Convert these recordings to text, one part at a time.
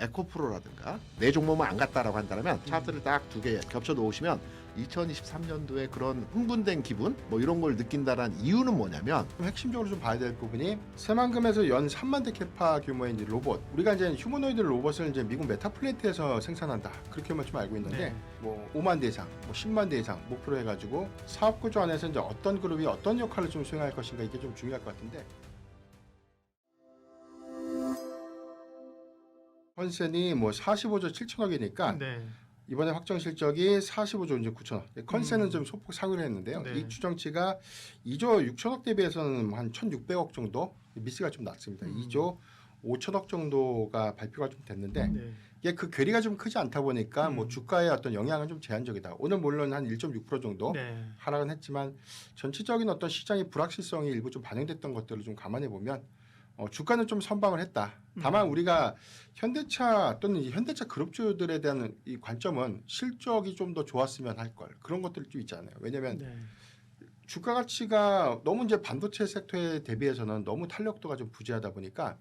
에코프로라든가 내 종목만 안 갔다라고 한다면 차트를 딱 두 개 겹쳐 놓으시면 2023년도에 그런 흥분된 기분 뭐 이런 걸 느낀다는 이유는 뭐냐면 핵심적으로 좀 봐야 될 부분이 새만금에서 연 3만 대 캐파 규모의 이제 로봇, 우리가 이제 휴머노이드 로봇을 이제 미국 메타플랜트에서 생산한다 그렇게만 좀 알고 있는데 네. 뭐 5만 대 이상, 뭐 10만 대 이상 목표로 해가지고 사업 구조 안에서 이제 어떤 그룹이 어떤 역할을 좀 수행할 것인가 이게 좀 중요할 것 같은데. 컨센이 뭐 45조 7천억이니까 네. 이번에 확정 실적이 45조 이제 9천억. 컨센은 좀 소폭 상회를 했는데요. 네. 이 추정치가 2조 6천억 대비해서는 한 1,600억 정도 미스가 좀 났습니다. 2조 5천억 정도가 발표가 좀 됐는데 네. 이게 그 괴리가 좀 크지 않다 보니까 뭐 주가의 어떤 영향은 좀 제한적이다. 오늘 물론 한 1.6% 정도 네. 하락은 했지만 전체적인 어떤 시장의 불확실성이 일부 좀 반영됐던 것들을 좀 감안해 보면 주가는 좀 선방을 했다. 다만 우리가 현대차 또는 이 현대차 그룹주들에 대한 이 관점은 실적이 좀 더 좋았으면 할 걸. 그런 것들이 좀 있잖아요. 왜냐하면 네. 주가 가치가 너무 이제 반도체 섹터에 대비해서는 너무 탄력도가 좀 부재하다 보니까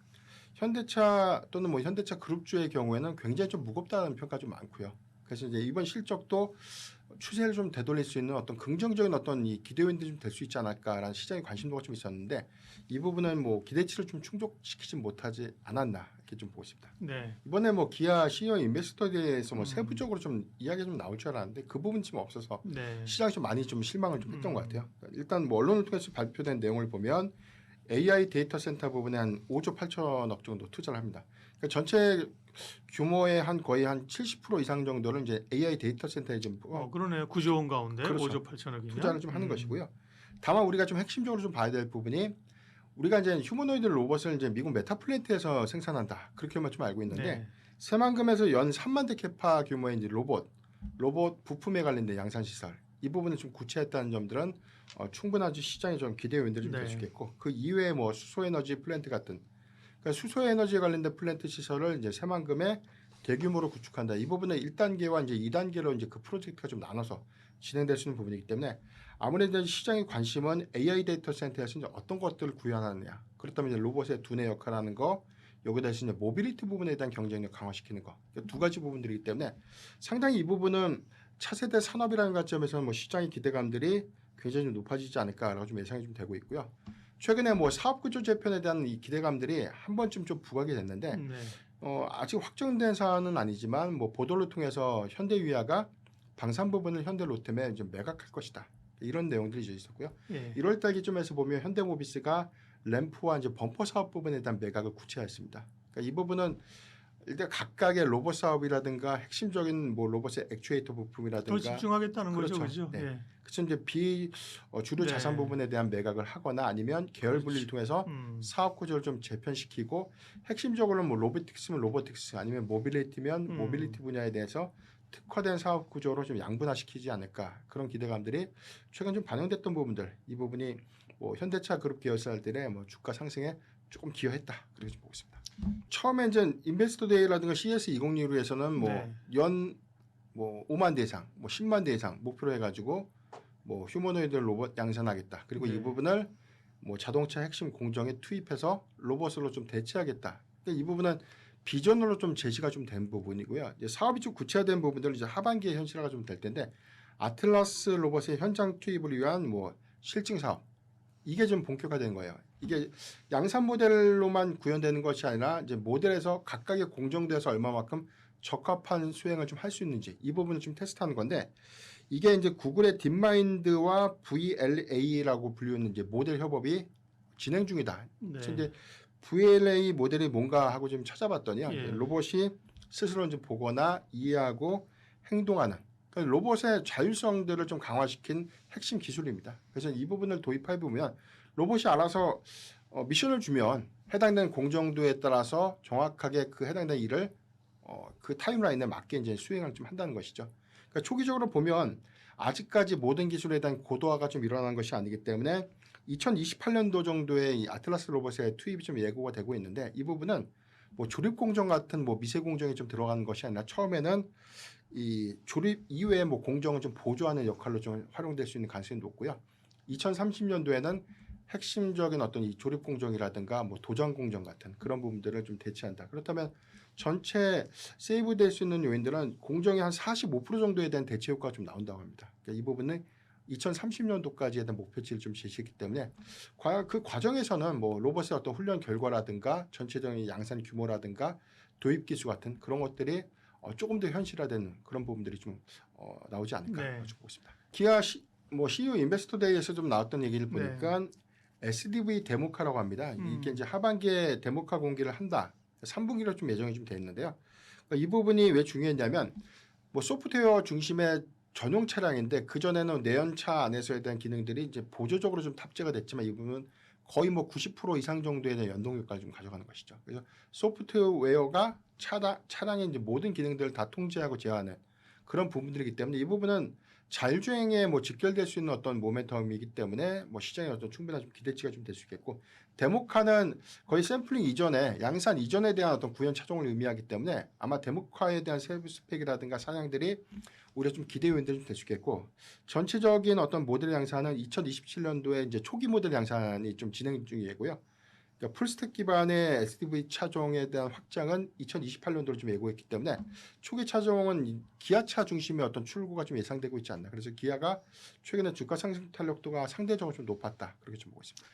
현대차 또는 뭐 현대차 그룹주의 경우에는 굉장히 좀 무겁다는 평가 좀 많고요. 그래서 이제 이번 실적도 추세를 좀 되돌릴 수 있는 어떤 긍정적인 어떤 이 기대 요인들이 좀 될 수 있지 않을까라는 시장의 관심도가 좀 있었는데 이 부분은 뭐 기대치를 좀 충족시키지 못하지 않았나 이렇게 좀 보고 있습니다. 네. 이번에 뭐 기아 CEO 인베스터에 대해서 뭐 세부적으로 좀 이야기가 좀 나올 줄 알았는데 그 부분 지금 없어서 네. 시장이 좀 많이 좀 실망을 좀 했던 것 같아요. 일단 뭐 언론을 통해서 발표된 내용을 보면 AI 데이터 센터 부분에 한 5조 8천억 정도 투자를 합니다. 그러니까 전체 규모의 한 거의 한 70% 이상 정도를 이제 AI 데이터 센터에 좀 그러네요. 9조 원 가운데 그렇죠. 5조 8천억이면 투자를 좀 하는 것이고요. 다만 우리가 좀 핵심적으로 좀 봐야 될 부분이 우리가 이제 휴머노이드 로봇을 이제 미국 메타플랜트에서 생산한다 그렇게만 좀 알고 있는데 네. 새만금에서 연 3만 대 캐파 규모의 이제 로봇 부품에 관련된 양산 시설 이 부분을 좀 구체했다는 점들은 충분하지 시장에 좀 기대 요인들이 좀 될 수 네. 있겠고 그 이외에 뭐 수소에너지 플랜트 같은 그러니까 수소에너지에 관련된 플랜트 시설을 이제 새만금에 대규모로 구축한다. 이 부분은 1단계와 이제 2단계로 이제 그 프로젝트가 좀 나눠서 진행될 수 있는 부분이기 때문에 아무래도 시장의 관심은 AI 데이터 센터에서 이제 어떤 것들을 구현하느냐. 그렇다면 이제 로봇의 두뇌 역할하는 거, 여기다 이제 모빌리티 부분에 대한 경쟁력 강화시키는 거. 두 가지 부분들이기 때문에 상당히 이 부분은 차세대 산업이라는 관점에서는 뭐 시장의 기대감들이 굉장히 좀 높아지지 않을까라고 좀 예상이 좀 되고 있고요. 최근에 뭐 사업구조 재편에 대한 이 기대감들이 한 번쯤 좀 부각이 됐는데 네. 아직 확정된 사안은 아니지만 뭐 보도를 통해서 현대위아가 방산 부분을 현대로템에 이제 매각할 것이다. 이런 내용들이 이제 있었고요. 예. 1월달 기점에서 보면 현대모비스가 램프와 이제 범퍼 사업 부분에 대한 매각을 구체화했습니다. 그러니까 이 부분은 일단 각각의 로봇 사업이라든가 핵심적인 뭐 로봇의 액추에이터 부품이라든가 더 집중하겠다는 그렇죠. 거죠, 그죠? 네. 예. 그래서 이제 주류 네. 자산 부분에 대한 매각을 하거나 아니면 계열 분리를 통해서 사업 구조를 좀 재편시키고 핵심적으로는 뭐 로보틱스면 로보틱스 아니면 모빌리티면 모빌리티 분야에 대해서 특화된 사업 구조로 좀 양분화시키지 않을까 그런 기대감들이 최근 좀 반영됐던 부분들 이 부분이 뭐 현대차 그룹 계열사들의 뭐 주가 상승에 조금 기여했다 그렇게 좀 보고 있습니다. 처음에 이제 인베스터 데이라든가 CS 2026에서는 뭐 네. 연 뭐 5만 대 이상, 뭐 10만 대 이상 목표로 해가지고 뭐 휴머노이드 로봇 양산하겠다. 그리고 네. 이 부분을 뭐 자동차 핵심 공정에 투입해서 로봇으로 좀 대체하겠다. 그러니까 이 부분은 비전으로 좀 제시가 좀 된 부분이고요. 이제 사업이 좀 구체화된 부분들은 이제 하반기에 현실화가 좀 될 텐데 아틀라스 로봇의 현장 투입을 위한 뭐 실증 사업 이게 좀 본격화된 거예요. 이게 양산 모델로만 구현되는 것이 아니라 이제 모델에서 각각의 공정대에서 얼마만큼 적합한 수행을 좀 할 수 있는지 이 부분을 좀 테스트하는 건데 이게 이제 구글의 딥마인드와 VLA라고 불리는 이제 모델 협업이 진행 중이다. 네. 그래서 이제 VLA 모델이 뭔가 하고 좀 찾아봤더니요. 예. 로봇이 스스로 좀 보거나 이해하고 행동하는 그러니까 로봇의 자율성들을 좀 강화시킨 핵심 기술입니다. 그래서 이 부분을 도입해 보면 로봇이 알아서 미션을 주면 해당되는 공정도에 따라서 정확하게 그 해당되는 일을 그 타임라인에 맞게 이제 수행을 좀 한다는 것이죠. 그러니까 초기적으로 보면 아직까지 모든 기술에 대한 고도화가 좀 일어난 것이 아니기 때문에 2028년도 정도에 이 아틀라스 로봇의 투입이 좀 예고가 되고 있는데 이 부분은 뭐 조립 공정 같은 뭐 미세 공정이 좀 들어가는 것이 아니라 처음에는 이 조립 이외의 뭐 공정을 좀 보조하는 역할로 좀 활용될 수 있는 가능성이 높고요. 2030년도에는 핵심적인 어떤 이 조립 공정이라든가 뭐 도장 공정 같은 그런 부분들을 좀 대체한다. 그렇다면 전체 세이브될 수 있는 요인들은 공정의 한 45% 정도에 대한 대체 효과가 좀 나온다고 합니다. 그러니까 이 부분은 2030년도까지에 대한 목표치를 좀 제시했기 때문에 과연 그 과정에서는 뭐 로봇의 어떤 훈련 결과라든가 전체적인 양산 규모라든가 도입 기수 같은 그런 것들이 조금 더 현실화되는 그런 부분들이 좀 나오지 않을까 네. 보고 있습니다. 기아 CEO 인베스터 데이에서 좀 나왔던 얘기를 보니까 SDV 데모카라고 합니다. 이게 이제 하반기에 데모카 공개를 한다. 3분기로 좀 예정이 좀 돼 있는데요. 그러니까 이 부분이 왜 중요했냐면 뭐 소프트웨어 중심의 전용 차량인데 그 전에는 내연차 안에서에 대한 기능들이 이제 보조적으로 좀 탑재가 됐지만 이 부분은 거의 뭐 90% 이상 정도에 대한 연동 효과를 좀 가져가는 것이죠. 그래서 소프트웨어가 차량의 이제 모든 기능들을 다 통제하고 제어하는 그런 부분들이기 때문에 이 부분은 자율주행에 뭐 직결될 수 있는 어떤 모멘텀이기 때문에 뭐 시장에 어떤 충분한 좀 기대치가 좀 될 수 있겠고 데모카는 거의 샘플링 이전에 양산 이전에 대한 어떤 구현 차종을 의미하기 때문에 아마 데모카에 대한 세부 스펙이라든가 사양들이 오히려 좀 기대 요인들이 좀 될 수 있겠고 전체적인 어떤 모델 양산은 2027년도에 이제 초기 모델 양산이 좀 진행 중이고요. 그러니까 풀스택 기반의 SDV 차종에 대한 확장은 2028년도로 좀 예고했기 때문에 초기 차종은 기아차 중심의 어떤 출고가 좀 예상되고 있지 않나. 그래서 기아가 최근에 주가 상승 탄력도가 상대적으로 좀 높았다. 그렇게 좀 보고 있습니다.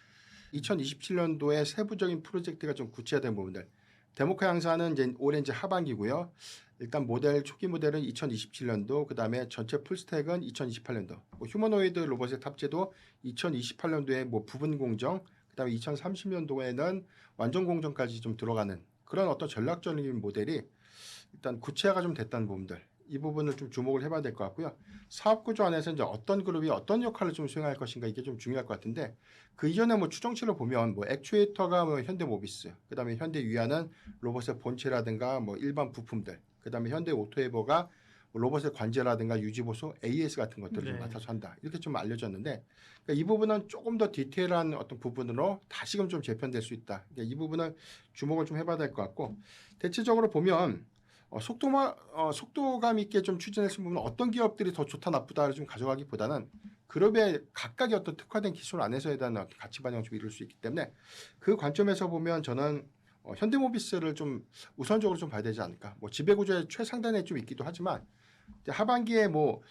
2027년도에 세부적인 프로젝트가 좀 구체화된 부분들. 데모카 양산은 이제 올해 이제 하반기고요. 일단 모델 초기 모델은 2027년도, 그다음에 전체 풀스택은 2028년도. 뭐 휴머노이드 로봇의 탑재도 2028년도에 뭐 부분 공정, 그다음에 2030년도에는 완전 공정까지 좀 들어가는 그런 어떤 전략적인 모델이 일단 구체화가 좀 됐다는 부분들. 이 부분을 좀 주목을 해봐야 될 것 같고요. 사업 구조 안에서 이제 어떤 그룹이 어떤 역할을 좀 수행할 것인가 이게 좀 중요할 것 같은데 그 이전에 뭐 추정치를 보면 뭐 액추에이터가 뭐 현대모비스, 그다음에 현대위아는 로봇의 본체라든가 뭐 일반 부품들, 그다음에 현대오토에버가 뭐 로봇의 관제라든가 유지보수, AS 같은 것들을 좀 네. 맡아서 한다. 이렇게 좀 알려졌는데 그러니까 이 부분은 조금 더 디테일한 어떤 부분으로 다시금 좀 재편될 수 있다. 그러니까 이 부분은 주목을 좀 해봐야 될 것 같고 대체적으로 보면 속도감 있게 좀 추진했을 부분은 어떤 기업들이 더 좋다 나쁘다를 좀 가져가기보다는 그룹의 각각의 어떤 특화된 기술 안에서에 대한 어떤 가치 반영을 좀 이룰 수 있기 때문에 그 관점에서 보면 저는 현대모비스를 좀 우선적으로 좀 봐야 되지 않을까. 뭐 지배구조의 최상단에 좀 있기도 하지만 이제 하반기에 뭐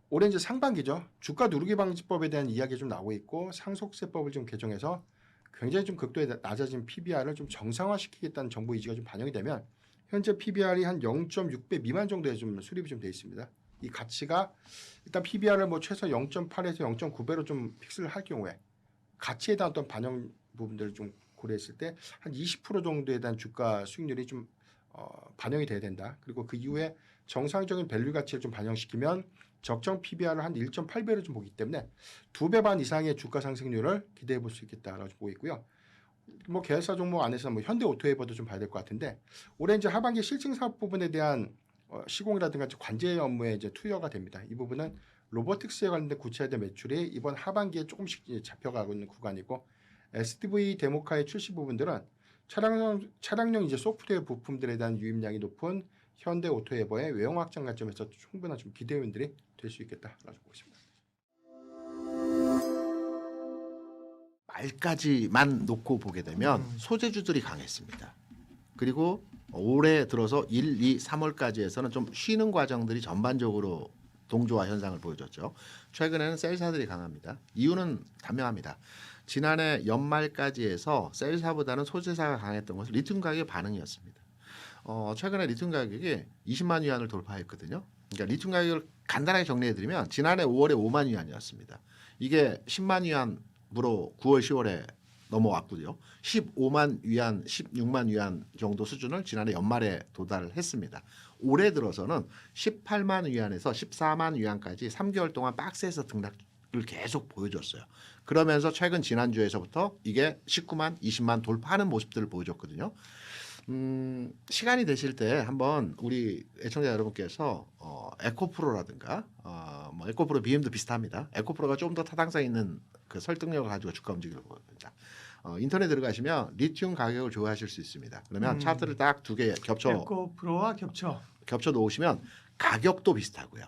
올해 이제 상반기죠. 주가 누르기 방지법에 대한 이야기가 좀 나오고 있고 상속세법을 좀 개정해서 굉장히 좀 극도에 낮아진 PBR을 좀 정상화시키겠다는 정부 의지가 좀 반영이 되면 현재 PBR이 한 0.6배 미만 정도에 좀 수립이 좀 돼 있습니다. 이 가치가 일단 PBR을 뭐 최소 0.8에서 0.9배로 좀 픽스를 할 경우에 가치에 대한 어떤 반영 부분들을 좀 고려했을 때 한 20% 정도에 대한 주가 수익률이 좀 반영이 돼야 된다. 그리고 그 이후에 정상적인 밸류 가치를 좀 반영시키면 적정 PBR을 한 1.8배로 좀 보기 때문에 2배 반 이상의 주가 상승률을 기대해 볼 수 있겠다라고 보고 있고요. 뭐 계열사 종목 안에서 뭐 현대오토에버도 좀 봐야 될 것 같은데 올해 이제 하반기 실증 사업 부분에 대한 시공이라든가 관제 업무에 이제 투여가 됩니다. 이 부분은 로보틱스에 관련된 구체화된 매출이 이번 하반기에 조금씩 이제 잡혀가고 있는 구간이고 SDV 데모카의 출시 부분들은 차량용 이제 소프트웨어 부품들에 대한 유입량이 높은 현대오토에버의 외형 확장 관점에서 충분한 좀 기대 요인들이 될 수 있겠다라고 보고 있습니다. 말까지만 놓고 보게 되면 소재주들이 강했습니다. 그리고 올해 들어서 1, 2, 3월까지에서는 좀 쉬는 과정들이 전반적으로 동조화 현상을 보여줬죠. 최근에는 셀사들이 강합니다. 이유는 단명합니다. 지난해 연말까지 해서 셀사보다는 소재사가 강했던 것은 리튬 가격의 반응이었습니다. 최근에 리튬 가격이 20만 위안을 돌파했거든요. 그러니까 리튬 가격을 간단하게 정리해드리면 지난해 5월에 5만 위안이었습니다. 이게 10만 위안으로 9월, 10월에 넘어왔고요. 15만 위안, 16만 위안 정도 수준을 지난해 연말에 도달을 했습니다. 올해 들어서는 18만 위안에서 14만 위안까지 3개월 동안 박스에서 등락을 계속 보여줬어요. 그러면서 최근 지난주에서부터 이게 19만, 20만 돌파하는 모습들을 보여줬거든요. 시간이 되실 때 한번 우리 애청자 여러분께서 에코프로라든가 뭐 에코프로 BM도 비슷합니다. 에코프로가 좀 더 타당성 있는 그 설득력을 가지고 주가 움직이를 보입니다. 인터넷 들어가시면 리튬 가격을 조회하실 수 있습니다. 그러면 차트를 딱 두 개 에코프로와 겹쳐 놓으시면 가격도 비슷하고요.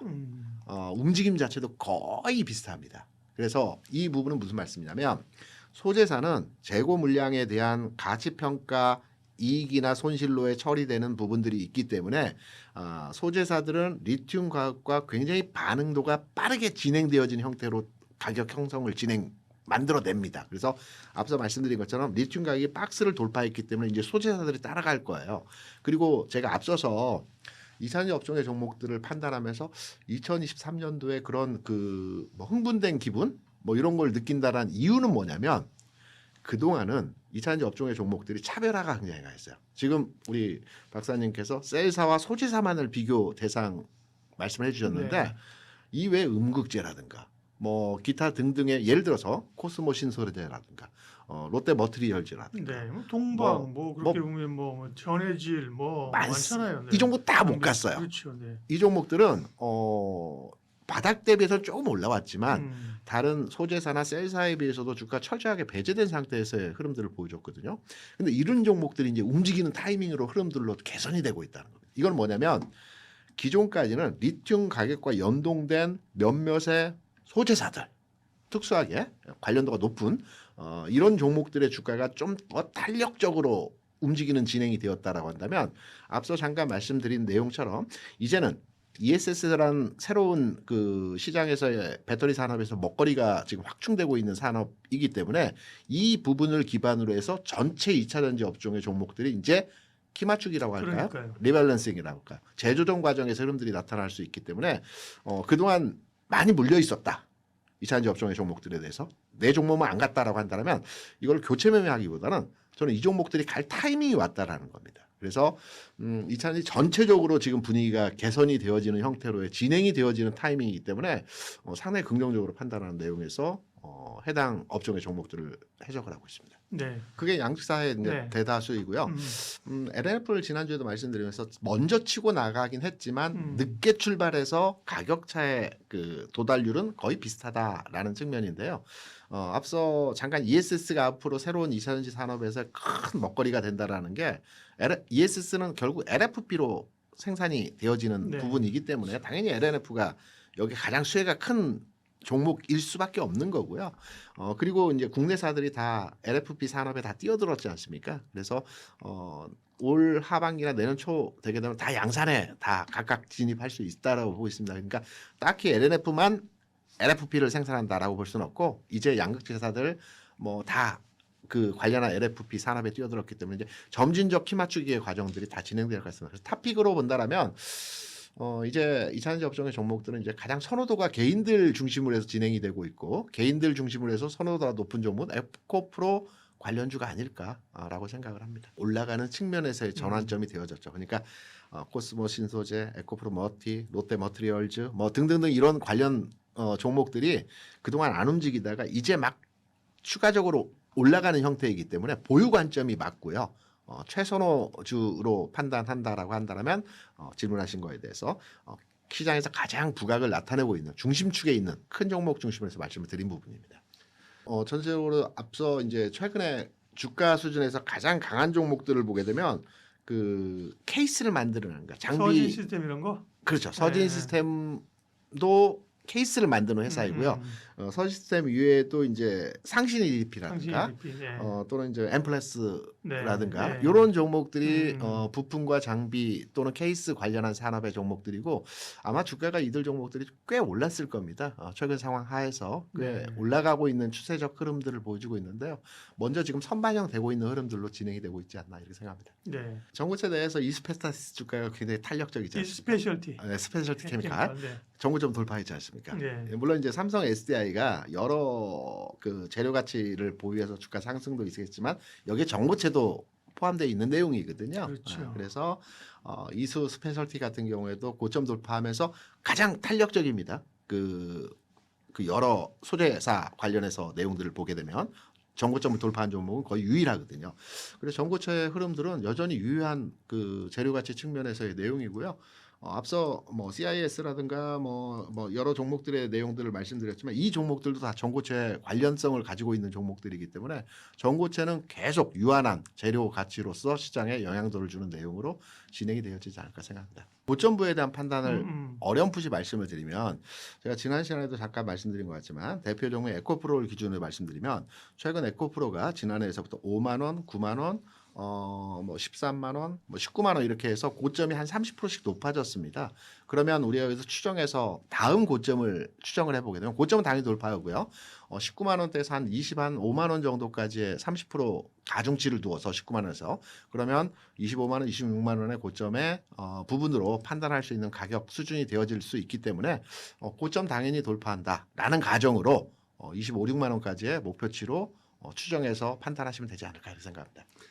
움직임 자체도 거의 비슷합니다. 그래서 이 부분은 무슨 말씀이냐면 소재사는 재고 물량에 대한 가치 평가 이익이나 손실로에 처리되는 부분들이 있기 때문에 소재사들은 리튬 가격과 굉장히 반응도가 빠르게 진행되어진 형태로 가격 형성을 만들어냅니다. 그래서 앞서 말씀드린 것처럼 리튬 가격이 박스를 돌파했기 때문에 이제 소재사들이 따라갈 거예요. 그리고 제가 앞서서 이산화탄소 업종의 종목들을 판단하면서 2023년도에 그런 뭐 흥분된 기분 뭐 이런 걸 느낀다라는 이유는 뭐냐면 그동안은 이산화탄소 업종의 종목들이 차별화가 굉장히 강했어요. 지금 우리 박사님께서 셀사와 소재사만을 비교 대상 말씀해 주셨는데 네. 이외에 음극재라든가 뭐 기타 등등의 예를 들어서 코스모 신소재라든가 롯데 머트리얼즈라든가 네, 뭐 동방 뭐 그렇게 보면 뭐 전해질 뭐 많잖아요. 네. 이 종목 다 못 갔어요. 그렇죠. 네. 이 종목들은 바닥 대비해서 조금 올라왔지만 다른 소재사나 셀사에 비해서도 주가 철저하게 배제된 상태에서의 흐름들을 보여줬거든요. 근데 이런 종목들이 이제 움직이는 타이밍으로 흐름들로 개선이 되고 있다는 겁니다. 이건 뭐냐면 기존까지는 리튬 가격과 연동된 몇몇의 소재사들 특수하게 관련도가 높은 이런 종목들의 주가가 좀 더 탄력적으로 움직이는 진행이 되었다라고 한다면 앞서 잠깐 말씀드린 내용처럼 이제는 ESS라는 새로운 그 시장에서의 배터리 산업에서 먹거리가 지금 확충되고 있는 산업이기 때문에 이 부분을 기반으로 해서 전체 2차 전지 업종의 종목들이 이제 키 맞추기라고 할까요? 그러니까요. 리밸런싱이라고 할까요? 재조정 과정에서 흐름들이 나타날 수 있기 때문에 그동안 많이 물려 있었다. 2차 전지 업종의 종목들에 대해서 내 종목만 안 갔다라고 한다면 이걸 교체 매매하기보다는 저는 이 종목들이 갈 타이밍이 왔다라는 겁니다. 그래서 2차 전지 전체적으로 지금 분위기가 개선이 되어지는 형태로의 진행이 되어지는 타이밍이기 때문에 상당히 긍정적으로 판단하는 내용에서 해당 업종의 종목들을 해석을 하고 있습니다. 네. 그게 양극사의 네. 대다수이고요. LNF를 지난주에도 말씀드리면서 먼저 치고 나가긴 했지만 늦게 출발해서 가격차의 그 도달률은 거의 비슷하다라는 측면인데요. 앞서 잠깐 ESS가 앞으로 새로운 2차 전지 산업에서 큰 먹거리가 된다라는 게 ESS는 결국 LFP로 생산이 되어지는 네. 부분이기 때문에 당연히 LNF가 여기 가장 수혜가 큰 종목일 수밖에 없는 거고요. 그리고 이제 국내사들이 다 LFP 산업에 다 뛰어들었지 않습니까? 그래서 올 하반기나 내년 초 되게 되면 다 양산에 다 각각 진입할 수 있다라고 보고 있습니다. 그러니까 딱히 LNF만 LFP를 생산한다라고 볼 수는 없고 이제 양극재사들 뭐 다 그 관련한 LFP 산업에 뛰어들었기 때문에 이제 점진적 키 맞추기의 과정들이 다 진행될 것 같습니다. 그래서 탑픽으로 본다라면 이제 2차 전지 업종의 종목들은 이제 가장 선호도가 개인들 중심으로 해서 진행이 되고 있고 개인들 중심으로 해서 선호도가 높은 종목은 에코프로 관련주가 아닐까라고 생각을 합니다. 올라가는 측면에서의 전환점이 되어졌죠. 그러니까 코스모 신소재, 에코프로 머티, 롯데 머트리얼즈 뭐 등등등 이런 관련 종목들이 그동안 안 움직이다가 이제 막 추가적으로 올라가는 형태이기 때문에 보유 관점이 맞고요. 최선호주로 판단한다라고 한다면 질문하신 거에 대해서 시장에서 가장 부각을 나타내고 있는 중심축에 있는 큰 종목 중심으로 해서 말씀을 드린 부분입니다. 전체적으로 앞서 이제 최근에 주가 수준에서 가장 강한 종목들을 보게 되면 그 케이스를 만드는 그러니까 장비 서진 시스템 이런 거? 그렇죠. 서진 네. 시스템도 케이스를 만드는 회사이고요. 서시스템 이외에도 이제 상신 EDP라든가 네. 또는 이제 엠플레스라든가 네. 이런 종목들이 부품과 장비 또는 케이스 관련한 산업의 종목들이고 아마 주가가 이들 종목들이 꽤 올랐을 겁니다. 최근 상황 하에서 꽤 네. 올라가고 있는 추세적 흐름들을 보여주고 있는데요. 먼저 지금 선반영되고 있는 흐름들로 진행이 되고 있지 않나 이렇게 생각합니다. 네. 전고체 내에서 이스페스타시스 주가가 굉장히 탄력적이지 이 않습니까? 스페셜티. 네, 스페셜티 케미칼 네. 전고점 돌파했지 않습니까? 네. 물론 이제 삼성 SDI가 여러 그 재료 가치를 보유해서 주가 상승도 있겠지만 여기에 전고체도 포함되어 있는 내용이거든요. 그렇죠. 그래서 이수 스페셜티 같은 경우에도 고점 돌파하면서 가장 탄력적입니다. 그 여러 소재사 관련해서 내용들을 보게 되면 전고점을 돌파한 종목은 거의 유일하거든요. 그래서 전고체의 흐름들은 여전히 유효한 그 재료 가치 측면에서의 내용이고요. 앞서 뭐 CIS라든가 뭐 여러 종목들의 내용들을 말씀드렸지만 이 종목들도 다 전고체 관련성을 가지고 있는 종목들이기 때문에 전고체는 계속 유한한 재료 가치로서 시장에 영향도를 주는 내용으로 진행이 되어지지 않을까 생각합니다. 고점부에 대한 판단을 어렴풋이 말씀을 드리면 제가 지난 시간에도 잠깐 말씀드린 것 같지만 대표 종목 에코프로를 기준으로 말씀드리면 최근 에코프로가 지난해에서부터 5만 원, 9만 원, 뭐 13만 원, 뭐 19만 원 이렇게 해서 고점이 한 30%씩 높아졌습니다. 그러면 우리가 여기서 추정해서 다음 고점을 추정을 해보게 되면 고점은 당연히 돌파하고요. 19만 원대에서 한 25만 원 정도까지의 30% 가중치를 두어서 19만 원에서 그러면 25만 원, 26만 원의 고점의 부분으로 판단할 수 있는 가격 수준이 되어질 수 있기 때문에 고점 당연히 돌파한다라는 가정으로 25, 6만 원까지의 목표치로 추정해서 판단하시면 되지 않을까 이렇게 생각합니다.